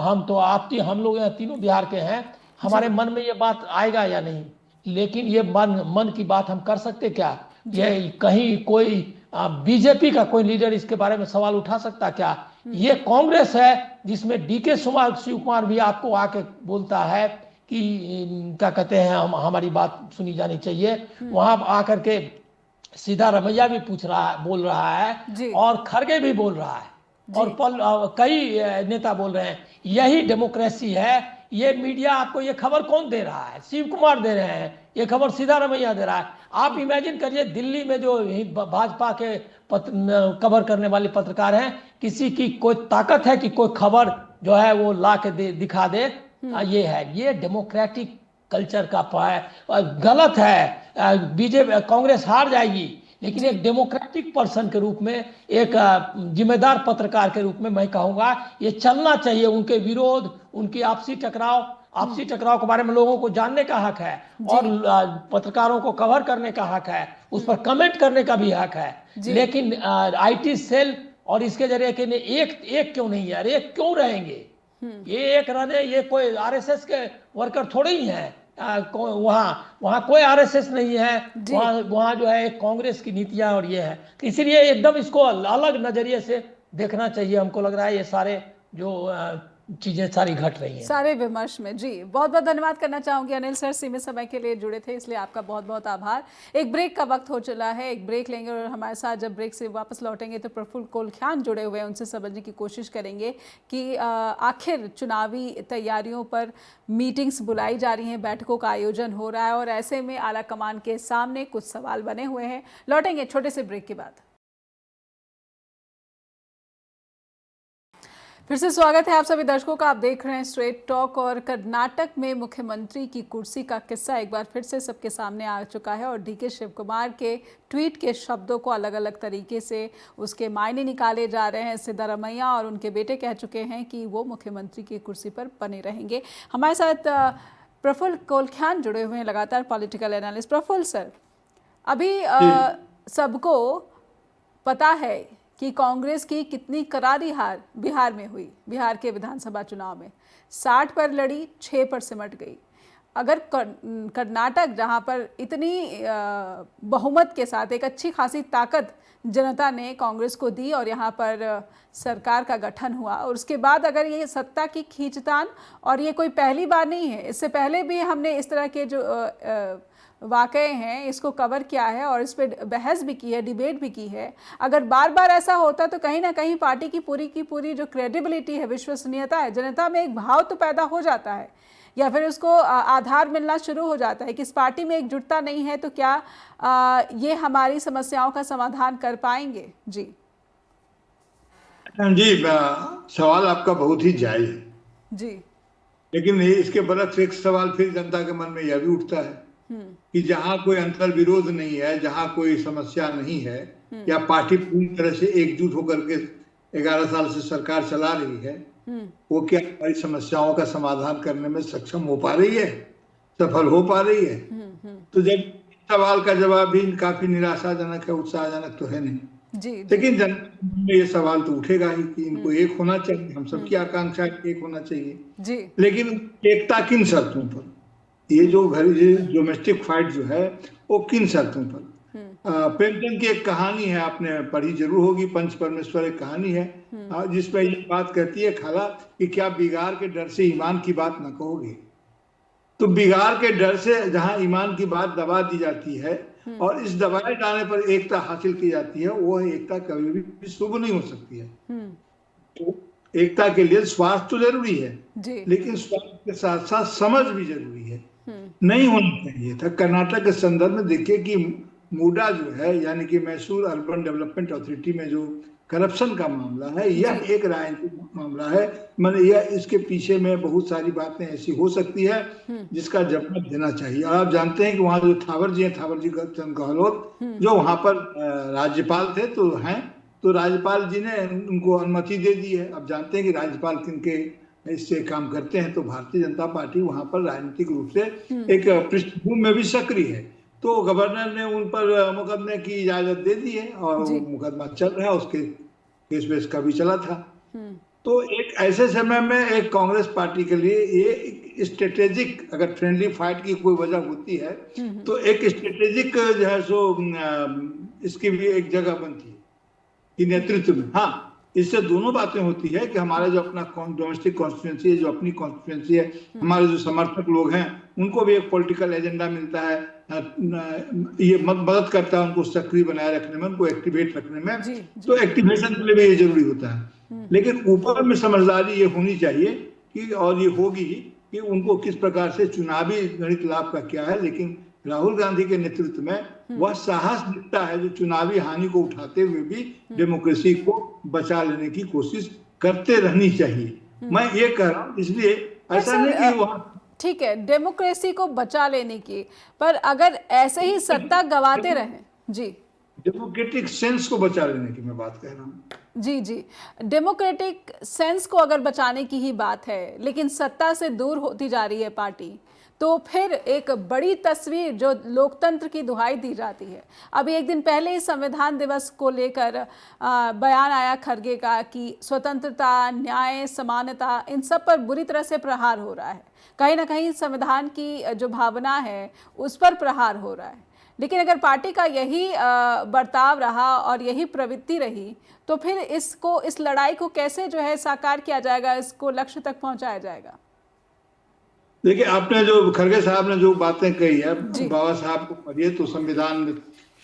लोग यहाँ तीनों बिहार के हैं, हमारे मन में ये बात आएगा या नहीं? लेकिन ये मन की बात हम कर सकते क्या? ये कहीं कोई बीजेपी का कोई लीडर इसके बारे में सवाल उठा सकता क्या? ये कांग्रेस है जिसमें डीके शिव कुमार भी आपको आके बोलता है कि क्या कहते हैं हमारी बात सुनी जानी चाहिए। वहां आकर के सिद्धारमैया भी बोल रहा है, और खड़गे भी बोल रहा है, और कई नेता बोल रहे हैं। यही डेमोक्रेसी है, ये मीडिया आपको ये खबर कौन दे रहा है? शिव कुमार दे रहे हैं, ये खबर सिद्धारमैया दे रहा है। आप इमेजिन करिए दिल्ली में जो भाजपा के कवर करने वाले पत्रकार हैं, किसी की कोई ताकत है कि कोई खबर जो है वो ला के दिखा दे? ये है, ये डेमोक्रेटिक कल्चर का गलत है। बीजेपी कांग्रेस हार जाएगी, लेकिन एक डेमोक्रेटिक पर्सन के रूप में, एक जिम्मेदार पत्रकार के रूप में मैं कहूँगा ये चलना चाहिए। उनके विरोध, उनकी आपसी टकराव के बारे में लोगों को जानने का हक है, और पत्रकारों को कवर करने का हक है, उस पर कमेंट करने का भी हक है। लेकिन आईटी सेल और इसके जरिए कि एक क्यों नहीं है? अरे एक क्यों रहेंगे? ये एक रहने, ये कोई आरएसएस के वर्कर थोड़े ही हैं। वहाँ कोई आरएसएस नहीं है, वहाँ जो है एक कांग्रेस की नीतियां और ये है। तो इसीलिए एकदम इसको अलग नजरिए से देखना चाहिए। हमको लग रहा है ये सारे जो चीजें सारी घट रही हैं सारे विमर्श में। जी, बहुत बहुत धन्यवाद करना चाहूंगी अनिल सर, सीमित समय के लिए जुड़े थे, इसलिए आपका बहुत बहुत आभार। एक ब्रेक का वक्त हो चला है, एक ब्रेक लेंगे और हमारे साथ जब ब्रेक से वापस लौटेंगे तो प्रफुल्ल कोलख्यान जुड़े हुए हैं, उनसे समझने की कोशिश करेंगे कि आखिर चुनावी तैयारियों पर मीटिंग्स बुलाई जा रही हैं, बैठकों का आयोजन हो रहा है, और ऐसे में आला कमान के सामने कुछ सवाल बने हुए हैं। लौटेंगे छोटे से ब्रेक के बाद। फिर से स्वागत है आप सभी दर्शकों का। आप देख रहे हैं स्ट्रेट टॉक, और कर्नाटक में मुख्यमंत्री की कुर्सी का किस्सा एक बार फिर से सबके सामने आ चुका है, और डीके शिव कुमार के ट्वीट के शब्दों को अलग अलग तरीके से उसके मायने निकाले जा रहे हैं। सिद्धारमैया और उनके बेटे कह चुके हैं कि वो मुख्यमंत्री की कुर्सी पर बने रहेंगे। हमारे साथ प्रफुल्ल कोलख्यान जुड़े हुए हैं, लगातार पॉलिटिकल एनालिस्ट। प्रफुल्ल सर, अभी सबको पता है कि कांग्रेस की कितनी करारी हार बिहार में हुई। बिहार के विधानसभा चुनाव में 60 पर लड़ी, 6 पर सिमट गई। अगर कर्नाटक, जहां पर इतनी बहुमत के साथ एक अच्छी खासी ताकत जनता ने कांग्रेस को दी और यहां पर सरकार का गठन हुआ, और उसके बाद अगर ये सत्ता की खींचतान, और ये कोई पहली बार नहीं है, इससे पहले भी हमने इस तरह के जो वाकये हैं इसको कवर किया है और इस पर बहस भी की है, डिबेट भी की है। अगर बार बार ऐसा होता तो कहीं ना कहीं पार्टी की पूरी जो क्रेडिबिलिटी है, विश्वसनीयता है, जनता में एक भाव तो पैदा हो जाता है, या फिर उसको आधार मिलना शुरू हो जाता है कि इस पार्टी में एकजुटता नहीं है, तो क्या ये हमारी समस्याओं का समाधान कर पाएंगे? जी जी, सवाल आपका बहुत ही जायज है जी, लेकिन इसके बरक्स एक सवाल फिर जनता के मन में यह भी उठता है कि जहां कोई अंतर विरोध नहीं है, जहां कोई समस्या नहीं है, या पार्टी पूरी तरह से एकजुट होकर के 11 साल से सरकार चला रही है, वो क्या हमारी समस्याओं का समाधान करने में सक्षम हो पा रही है, सफल हो पा रही है? तो जब सवाल का जवाब भी काफी निराशाजनक है, उत्साहजनक तो है नहीं। लेकिन जनता में ये सवाल तो उठेगा ही कि इनको एक होना चाहिए, हम सबकी आकांक्षा एक होना चाहिए, लेकिन एकता किन शर्तों पर? ये जो डोमेस्टिक फाइट जो है वो किन शर्तों पर? प्रेमचंद की एक कहानी है, आपने पढ़ी जरूर होगी, पंच परमेश्वर एक कहानी है, जिसमें ये बात कहती है खाला कि क्या बिगाड़ के डर से ईमान की बात न कहोगे? तो बिगाड़ के डर से जहां ईमान की बात दबा दी जाती है और इस दबाए जाने पर एकता हासिल की जाती है, वो एकता कभी भी शुभ नहीं हो सकती है। तो एकता के लिए स्वास्थ्य तो जरूरी है, लेकिन स्वास्थ्य के साथ साथ समझ भी जरूरी है। नहीं होना चाहिए था। कर्नाटक के संदर्भ में देखिए कि मूडा जो है, यानी कि मैसूर अर्बन डेवलपमेंट अथॉरिटी में जो करप्शन का मामला है, यह एक राजनीतिक मामला है। मैंने यह इसके पीछे में बहुत सारी बातें ऐसी हो सकती है जिसका जवाब देना चाहिए। और आप जानते हैं कि वहाँ जो थावर जी चंद गहलोत जो वहाँ पर राज्यपाल थे तो राज्यपाल जी ने उनको अनुमति दे दी है। अब जानते हैं कि राज्यपाल किनके इससे काम करते हैं, तो भारतीय जनता पार्टी वहां पर राजनीतिक रूप से एक पृष्ठभूमि में भी सक्रिय है। तो गवर्नर ने उन पर मुकदमे की इजाजत दे दी है और मुकदमा चल रहा है, उसके केस बेस का भी चला था। तो एक ऐसे समय में एक कांग्रेस पार्टी के लिए ये स्ट्रेटेजिक, अगर फ्रेंडली फाइट की कोई वजह होती है तो एक स्ट्रेटेजिक जो है सो इसकी भी एक जगह बनती है कि नेतृत्व में। हाँ, इससे दोनों बातें होती है कि हमारा जो अपना डोमेस्टिक कॉन्स्टिट्यूएंसी है, जो अपनी कॉन्स्टिट्यूएंसी है, हमारे जो समर्थक लोग हैं उनको भी एक पॉलिटिकल एजेंडा मिलता है, ये मदद करता है उनको सक्रिय बनाए रखने में, उनको एक्टिवेट रखने में। तो एक्टिवेशन के लिए भी ये जरूरी होता है। लेकिन ऊपर में समझदारी ये होनी चाहिए कि, और ये होगी, कि उनको किस प्रकार से चुनावी गणित लाभ का क्या है, लेकिन राहुल गांधी के नेतृत्व में वह साहस दिखता है जो चुनावी हानि को उठाते हुए भी डेमोक्रेसी को बचा लेने की कोशिश करते रहनी चाहिए। मैं ये कह रहा हूँ, इसलिए ऐसा नहीं कि वहाँ ठीक है डेमोक्रेसी को बचा लेने की, पर अगर ऐसे ही सत्ता गवाते रहें जी, डेमोक्रेटिक सेंस को बचा लेने की मैं बात कह रहा हूँ। जी जी, डेमोक्रेटिक सेंस को अगर बचाने की ही बात है, लेकिन सत्ता से दूर होती जा रही है पार्टी, तो फिर एक बड़ी तस्वीर जो लोकतंत्र की दुहाई दी जाती है। अभी एक दिन पहले ही संविधान दिवस को लेकर बयान आया खरगे का कि स्वतंत्रता, न्याय, समानता, इन सब पर बुरी तरह से प्रहार हो रहा है। कहीं ना कहीं संविधान की जो भावना है उस पर प्रहार हो रहा है। लेकिन अगर पार्टी का यही बर्ताव रहा और यही प्रवृत्ति रही, तो फिर इस लड़ाई को कैसे जो है साकार किया जाएगा, इसको लक्ष्य तक पहुंचाया जाएगा? देखिए, आपने जो खरगे साहब ने जो बातें कही है, बाबा साहब को पढ़िए तो संविधान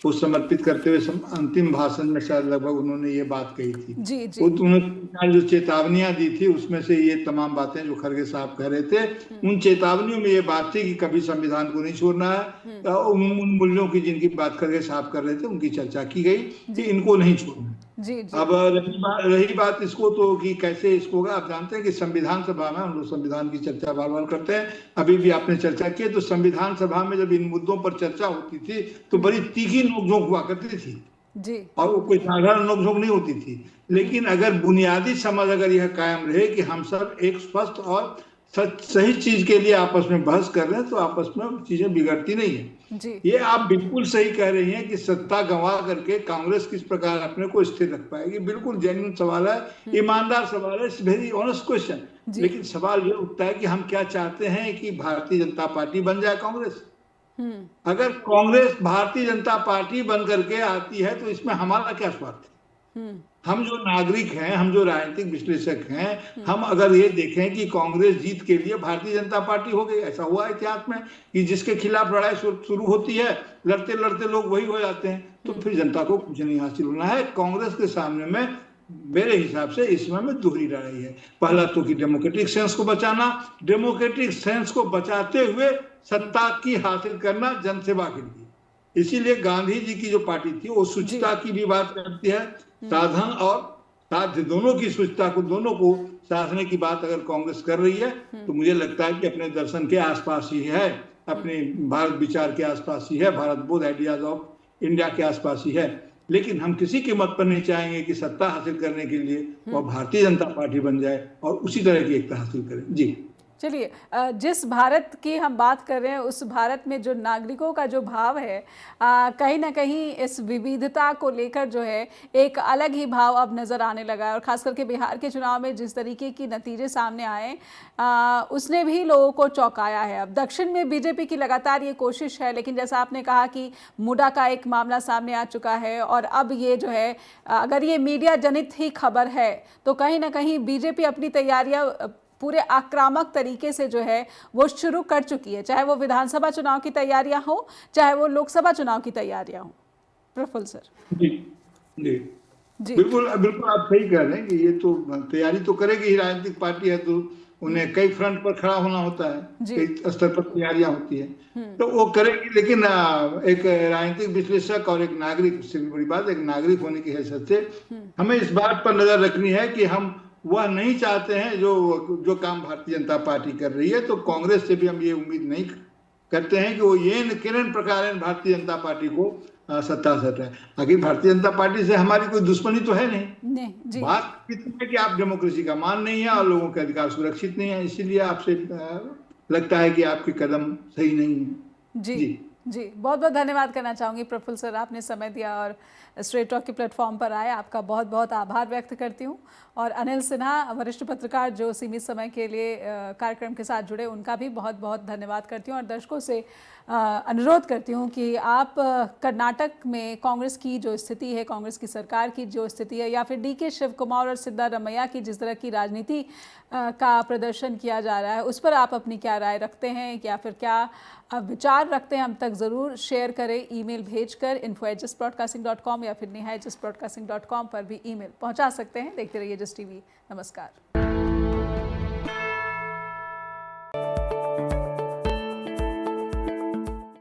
को समर्पित करते हुए अंतिम भाषण में शायद लगभग उन्होंने ये बात कही थी। जी जी। उन्होंने जो चेतावनियां दी थी उसमें से ये तमाम बातें जो खरगे साहब कह रहे थे, उन चेतावनियों में ये बात थी कि कभी संविधान को नहीं छोड़ना है। उन मूल्यों की जिनकी बात खरगे साहब कर रहे थे उनकी चर्चा की गई कि इनको नहीं छोड़ना। जी जी। अब रही बात इसको तो कि कैसे इसको होगा, आप जानते हैं कि संविधान सभा में हम लोग संविधान की चर्चा बार बार करते हैं, अभी भी आपने चर्चा की, तो संविधान सभा में जब इन मुद्दों पर चर्चा होती थी तो बड़ी तीखी नोकझोंक हुआ करती थी जी, और वो कोई साधारण नोकझोंक नहीं होती थी। लेकिन अगर बुनियादी समझ अगर यह कायम रहे कि हम सब एक स्पष्ट और सही चीज के लिए आपस में बहस कर रहे हैं तो आपस में चीजें बिगड़ती नहीं है जी। ये आप बिल्कुल सही कह रही हैं कि सत्ता गंवा करके कांग्रेस किस प्रकार अपने को स्थिर रख पाएगी। बिल्कुल जेन्युइन सवाल है, ईमानदार सवाल है, इट्स वेरी ऑनेस्ट क्वेश्चन। लेकिन सवाल ये उठता है कि हम क्या चाहते हैं कि भारतीय जनता पार्टी बन जाए कांग्रेस। अगर कांग्रेस भारतीय जनता पार्टी बन करके आती है तो इसमें हमारा क्या स्वार्थ है? हम जो नागरिक हैं, हम जो राजनीतिक विश्लेषक हैं, हम अगर ये देखें कि कांग्रेस जीत के लिए भारतीय जनता पार्टी हो गई, ऐसा हुआ इतिहास में कि जिसके खिलाफ लड़ाई शुरू होती है, लड़ते लड़ते लोग वही हो जाते हैं, तो फिर जनता को कुछ नहीं हासिल होना है। कांग्रेस के सामने में मेरे हिसाब से इस समय में दोहरी लड़ाई है। पहला तो कि डेमोक्रेटिक सेंस को बचाना, डेमोक्रेटिक सेंस को बचाते हुए सत्ता की हासिल करना जनसेवा के लिए। इसीलिए गांधी जी की जो पार्टी थी वो शुचिता की भी बात करती है, साधन और साध्य दोनों की शुचिता को, दोनों को साधने की बात अगर कांग्रेस कर रही है तो मुझे लगता है कि अपने दर्शन के आसपास ही है, अपने भारत विचार के आसपास ही है, भारत बोध आइडियाज ऑफ इंडिया के आसपास ही है। लेकिन हम किसी कीमत पर नहीं चाहेंगे कि सत्ता हासिल करने के लिए वह भारतीय जनता पार्टी बन जाए और उसी तरह की एकता हासिल करें। जी चलिए, जिस भारत की हम बात कर रहे हैं उस भारत में जो नागरिकों का जो भाव है, कहीं ना कहीं इस विविधता को लेकर जो है एक अलग ही भाव अब नज़र आने लगा है। और ख़ास करके बिहार के चुनाव में जिस तरीके की नतीजे सामने आए, उसने भी लोगों को चौंकाया है। अब दक्षिण में बीजेपी की लगातार ये कोशिश है, लेकिन जैसा आपने कहा कि मुडा का एक मामला सामने आ चुका है और अब ये जो है, अगर ये मीडिया जनित ही खबर है तो कहीं ना कहीं बीजेपी अपनी तैयारियाँ पूरे आक्रामक तरीके से जो है वो शुरू कर चुकी है, चाहे वो विधानसभा चुनाव की तैयारियां हो, चाहे वो लोकसभा चुनाव की तैयारियां हो। प्रफुल्ल सर। जी जी जी, बिल्कुल बिल्कुल आप सही कह रहे हैं कि ये तो तैयारी तो करेगी ही, राजनीतिक पार्टी है तो उन्हें कई फ्रंट पर खड़ा होना होता है, कई स्तर पर तैयारियां होती है तो वो करेगी। लेकिन एक राजनीतिक विश्लेषक और एक नागरिक, उससे भी बड़ी बात एक नागरिक होने की हैसियत से हमें इस बात पर नजर रखनी है कि हम वह नहीं चाहते हैं जो काम भारतीय जनता पार्टी कर रही है। तो कांग्रेस से भी हम ये उम्मीद नहीं करते हैं कि वो ये किरण प्रकार भारतीय जनता पार्टी को सत्ता से हटाए। आखिर भारतीय जनता पार्टी से हमारी कोई दुश्मनी तो है नहीं जी। बात कितनी है कि आप डेमोक्रेसी का मान नहीं है और लोगों के अधिकार सुरक्षित नहीं है, इसीलिए आपसे लगता है कि आपके कदम सही नहीं है। जी जी, बहुत बहुत धन्यवाद करना चाहूँगी प्रफुल्ल सर, आपने समय दिया और स्ट्रेट टॉक के प्लेटफॉर्म पर आए, आपका बहुत बहुत आभार व्यक्त करती हूँ। और अनिल सिन्हा, वरिष्ठ पत्रकार जो सीमित समय के लिए कार्यक्रम के साथ जुड़े, उनका भी बहुत बहुत धन्यवाद करती हूँ। और दर्शकों से अनुरोध करती हूँ कि आप कर्नाटक में कांग्रेस की जो स्थिति है, कांग्रेस की सरकार की जो स्थिति है, या फिर डीके शिव कुमार और सिद्धारमैया की जिस तरह की राजनीति का प्रदर्शन किया जा रहा है, उस पर आप अपनी क्या राय रखते हैं या फिर क्या विचार रखते हैं, हम तक ज़रूर शेयर करें। ईमेल भेजकर info@justbroadcasting.com या फिर neha@justbroadcasting.com पर भी ईमेल पहुंचा सकते हैं। देखते रहिए जस्ट टीवी। नमस्कार।